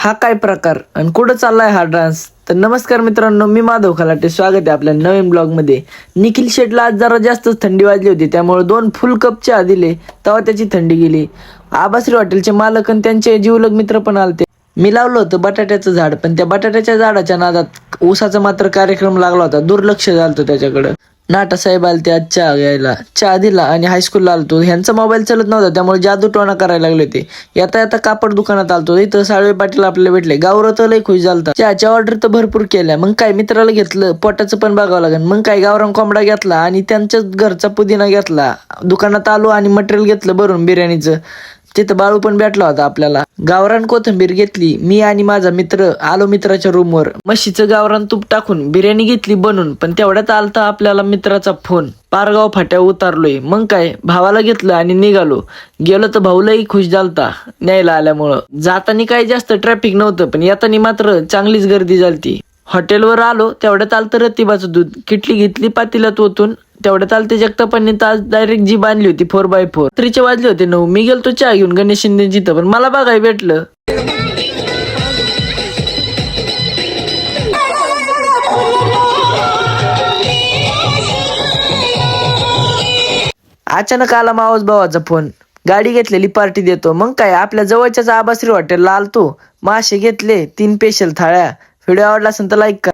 हा काय प्रकार आणि कुठं चाललाय हा डान्स? तर नमस्कार मित्रांनो, मी माधव खलाटे. स्वागत आहे आपल्या नवीन ब्लॉग मध्ये. निखिल शेटला आज जरा जास्तच थंडी वाजली होती, त्यामुळे 2 फुल कप चहा दिले तेव्हा त्याची थंडी गेली. आबाश्री हॉटेलचे मालक आणि त्यांचे जीवलग मित्र पण आलते. मी लावलं होतं बटाट्याचं झाड, पण त्या बटाट्याच्या झाडाच्या नादात ऊसाचा मात्र कार्यक्रम लागला होता. दुर्लक्ष झालं त्याच्याकडं. नाटा साहेब आलते आज चहा घ्यायला. चहा दिला आणि हायस्कूलला आलतो. ह्यांचा मोबाईल चालत नव्हता, त्यामुळे जादूटोणा करायला लागले होते. येता येता कापड दुकानात आलतो. इथं साळवे पाटील आपल्याला भेटले. गावरान तर लय खुश झालता. चहाच्या ऑर्डर तर भरपूर केल्या. मग काय मित्राला घेतलं, पोटाचं पण बघावं लागेल. मग काय गावरान कोंबडा घेतला आणि त्यांच्याच घरचा पुदिना घेतला. दुकानात आलो आणि मटेरियल घेतलं भरून बिर्याणीचं. तिथं बाळू पण भेटला होता आपल्याला. गावरान कोथिंबीर घेतली. मी आणि माझा मित्र आलो मित्राच्या रूमवर. म्हशीचं गावरान तूप टाकून बिर्याणी घेतली बनून. पण तेवढ्यात आलता आपल्याला मित्राचा फोन. पारगाव फाट्या उतारलोय. मग काय भावाला घेतलं आणि निघालो. गेलो तर भाऊलाही खुश झालता न्यायला आल्यामुळं. जातानी काही जास्त ट्रॅफिक नव्हतं, पण येतानी मात्र चांगलीच गर्दी झालती. हॉटेलवर आलो तेवढ्यात आलतं रतिबाचं दूध. किटली घेतली पातेल्यात ओतून. तेवढ्यात आलते जगतापांनी तास डायरेक्ट जी बांधली होती 4x4. रात्रीचे वाजले होते 9. मी गेलतो चहा घेऊन गणेश शिंदे जिथं, पण मला बघाय भेटलं. अचानक आला मावस भावाचा फोन. गाडी घेतलेली पार्टी देतो. मग काय आपल्या जवळच्याच आबाश्री हॉटेलला आलतो. मासे घेतले 3 स्पेशल थाळ्या. व्हिडिओ आवडला असेल तर लाईक करा.